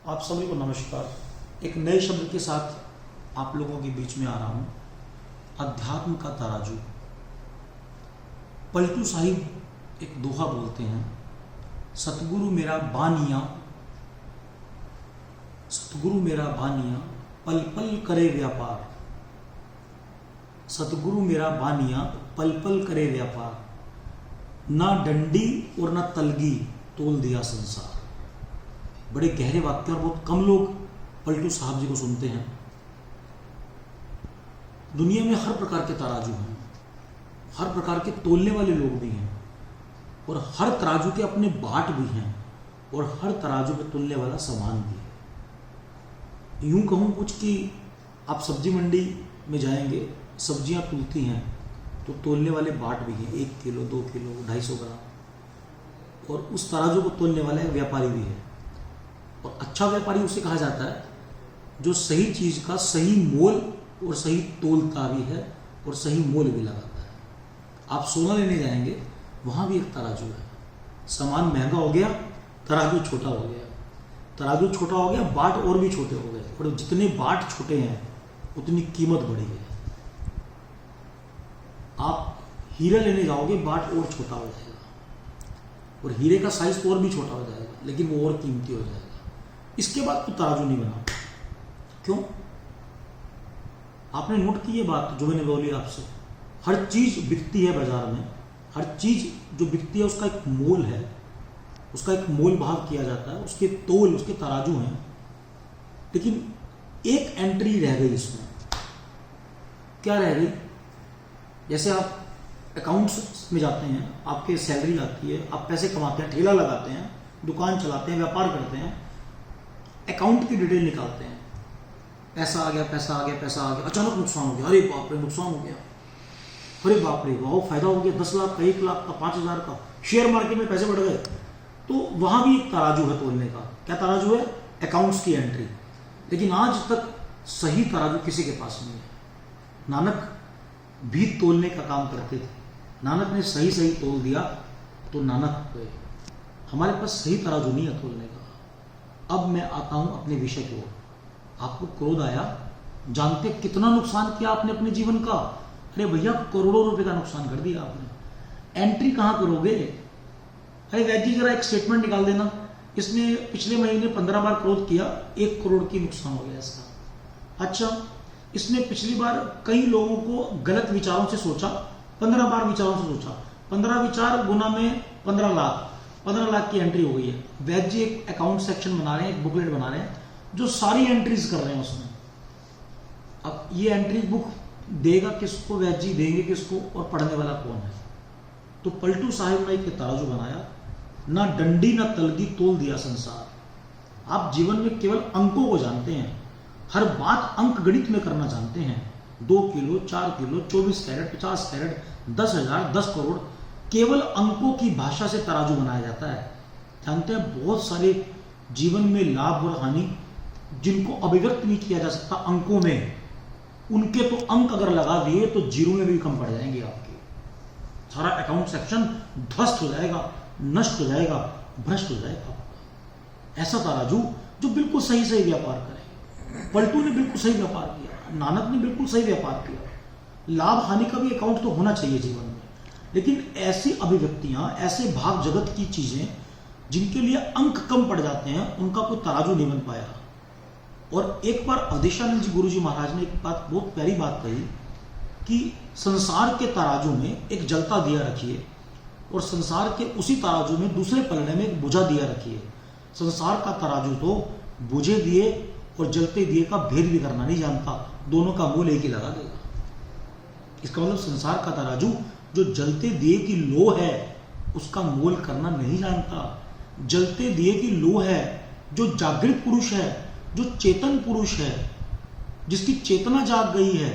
आप सभी को नमस्कार। एक नए शब्द के साथ आप लोगों के बीच में आ रहा हूं, अध्यात्म का तराजू। पलटू साहिब एक दोहा बोलते हैं, सतगुरु मेरा बानिया, सतगुरु मेरा बानिया पल पल करे व्यापार। सतगुरु मेरा बानिया पल पल करे व्यापार, ना डंडी और ना तलगी तोल दिया संसार। बड़े गहरे वाक्य और बहुत कम लोग पलटू साहब जी को सुनते हैं। दुनिया में हर प्रकार के तराजू हैं, हर प्रकार के तोलने वाले लोग भी हैं, और हर तराजू के अपने बाट भी हैं, और हर तराजू पे तुलने वाला सामान भी है। यूं कहूं कुछ कि आप सब्जी मंडी में जाएंगे, सब्जियां तुलती हैं तो तोलने वाले बाट भी हैं, 1 किलो 2 किलो 250 ग्राम, और उस तराजू को तोलने वाला एक व्यापारी भी है। और अच्छा व्यापारी उसे कहा जाता है जो सही चीज का सही मोल और सही तोलता भी है और सही मोल भी लगाता है। आप सोना लेने जाएंगे, वहां भी एक तराजू है। सामान महंगा हो गया, तराजू छोटा हो गया, तराजू छोटा हो गया, बाट और भी छोटे हो गए, और जितने बाट छोटे हैं उतनी कीमत बढ़ी है। आप हीरा लेने जाओगे, बाट और छोटा हो जाएगा, और हीरे का साइज और भी छोटा हो जाएगा, लेकिन वो और कीमती हो जाएगा। इसके बाद तो तराजू नहीं बना। क्यों? आपने नोट की ये बात जो मैंने बोली आपसे, हर चीज बिकती है बाजार में, हर चीज जो बिकती है उसका एक मोल है, उसका एक मोल भाव किया जाता है, उसके तोल, उसके तराजू हैं। लेकिन एक एंट्री रह गई इसमें। क्या रह गई? जैसे आप अकाउंट्स में जाते हैं, आपके सैलरी आती है, आप पैसे कमाते हैं, ठेला लगाते हैं, दुकान चलाते हैं, व्यापार करते हैं, अकाउंट की डिटेल निकालते हैं, पैसा आ गया, पैसा आ गया, पैसा आ गया, अचानक नुकसान हो गया, अरे बाप रे नुकसान हो गया, अरे बाप रे वाह फायदा हो गया, 10 लाख का, 1 लाख का, 5,000 का, शेयर मार्केट में पैसे बढ़ गए। तो वहां भी एक तराजू है तोलने का। क्या तराजू है? अकाउंट्स की एंट्री। लेकिन आज तक सही तराजू किसी के पास नहीं है। नानक भी तोलने का काम करते थे, नानक ने सही सही तोल दिया तो नानक गए। हमारे पास सही तराजू नहीं है तोलने का। अब मैं आता हूं अपने विषय की ओर। आपको क्रोध आया, जानते कितना नुकसान किया आपने अपने जीवन का? अरे भैया करोड़ों रुपए का नुकसान कर दिया आपने। एंट्री कहां करोगे? अरे वैद्य जी जरा एक स्टेटमेंट निकाल देना, इसने पिछले महीने 15 बार क्रोध किया, 1 करोड़ की नुकसान हो गया इसका। अच्छा, इसने पिछली बार कई लोगों को गलत विचारों से सोचा, 15 बार विचारों से सोचा, 15 विचार गुना में 15 लाख, 15 लाख की एंट्री हो गई है। वैद्य जी एक अकाउंट सेक्शन बना रहे हैं, एक बुकलेट बना रहे हैं जो सारी एंट्रीज कर रहे हैं उसमें। अब ये एंट्री बुक देगा किसको? वैद्य जी देंगे किसको? और पढ़ने वाला कौन है? तो पलटू साहिब ने एक तराजू बनाया, ना डंडी ना तलगी तोल दिया संसार। आप जीवन में केवल अंकों को जानते हैं, हर बात अंक गणित में करना जानते हैं। 2 kilo 4 kilo 24 carat 50 carat 10,000 10 crore, केवल अंकों की भाषा से तराजू बनाया जाता है। जानते हैं बहुत सारे जीवन में लाभ और हानि जिनको अभिव्यक्त नहीं किया जा सकता अंकों में, उनके तो अंक अगर लगा दिए तो जीरो में भी कम पड़ जाएंगे आपके। सारा अकाउंट सेक्शन ध्वस्त हो जाएगा, नष्ट हो जाएगा, भ्रष्ट हो जाएगा आपका। ऐसा तराजू जो बिल्कुल सही सही व्यापार करे। पलटू ने बिल्कुल सही व्यापार किया, नानक ने बिल्कुल सही व्यापार किया। लाभ हानि का भी अकाउंट तो होना चाहिए जीवन में, लेकिन ऐसी अभिव्यक्तियां, ऐसे भाव जगत की चीजें जिनके लिए अंक कम पड़ जाते हैं, उनका कोई तराजू नहीं बन पाया। और एक बार अवधेशानंद जी गुरु जी महाराज ने एक बात, बहुत प्यारी बात कही कि संसार के तराजू में एक जलता दिया रखिए, और संसार के उसी तराजू में दूसरे पलड़े में एक बुझा दिया रखिए। संसार का तराजू तो बुझे दिए और जलते दिए का भेद भी करना नहीं जानता, दोनों का मोल एक ही लगा देगा। इसका मतलब संसार का तराजू जो जलते दिए की लो है उसका मोल करना नहीं जानता। जलते दिए की लो है जो जागृत पुरुष है, जो चेतन पुरुष है, जिसकी चेतना जाग गई है,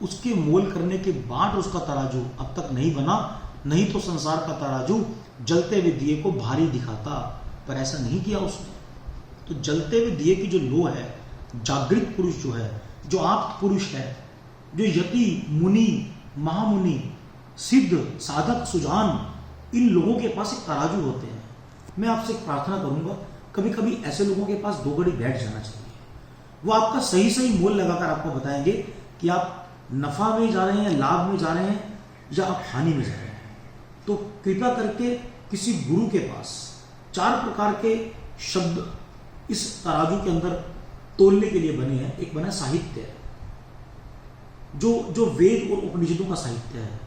उसके मोल करने के बाद उसका तराजू अब तक नहीं बना। नहीं तो संसार का तराजू जलते हुए दिए को भारी दिखाता, पर ऐसा नहीं किया उसने। तो जलते हुए दिए की जो लो है, जागृत पुरुष जो है, जो आप्त पुरुष है, जो यति मुनि महामुनि सिद्ध साधक सुजान, इन लोगों के पास एक तराजू होते हैं। मैं आपसे एक प्रार्थना करूंगा, कभी कभी ऐसे लोगों के पास दो घड़ी बैठ जाना चाहिए। वो आपका सही सही मोल लगाकर आपको बताएंगे कि आप नफा में जा रहे हैं, लाभ में जा रहे हैं, या आप हानि में जा रहे हैं। तो कृपया करके किसी गुरु के पास 4 प्रकार के शब्द इस तराजू के अंदर तोलने के लिए बने हैं। एक बना साहित्य, जो वेद और उपनिषदों का साहित्य है।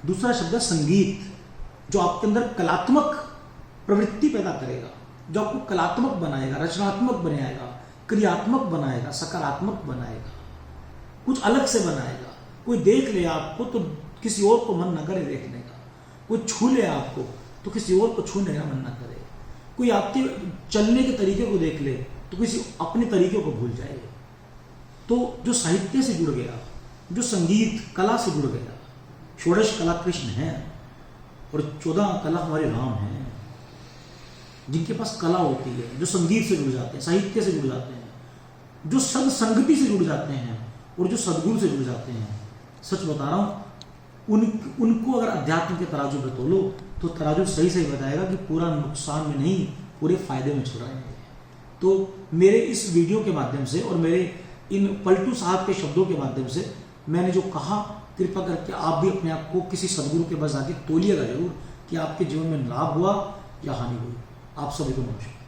दूसरा शब्द है संगीत, जो आपके अंदर कलात्मक प्रवृत्ति पैदा करेगा, जो आपको कलात्मक बनाएगा, रचनात्मक बनाएगा, क्रियात्मक बनाएगा, सकारात्मक बनाएगा, कुछ अलग से बनाएगा। कोई देख ले आपको तो किसी और को मन न करे देखने का, कोई छू ले आपको तो किसी और को छूने का मन न करे, कोई आपके चलने के तरीके को देख ले तो किसी अपने तरीके को भूल जाए। तो जो साहित्य से जुड़ गया, जो संगीत कला से जुड़ गया, 16 कला कृष्ण है और 14 कला हमारे राम हैं, जिनके पास कला होती है, जो संगीत से जुड़ जाते हैं, साहित्य से जुड़ जाते हैं, जो सद संगति से जुड़ जाते हैं और जो सदगुरु से जुड़ जाते हैं। सच बता रहा हूं, उनको अगर अध्यात्म के तराजू पे तोलो तो तराजू सही सही बताएगा कि पूरा नुकसान में नहीं, पूरे फायदे में चल रहे हैं। तो मेरे इस वीडियो के माध्यम से और मेरे इन पलटू साहब के शब्दों के माध्यम से मैंने जो कहा, कृपया करके आप भी अपने आप को किसी सदगुरु के पास आके तोलिएगा जरूर कि आपके जीवन में लाभ हुआ या हानि हुई। आप सभी को नमस्कार।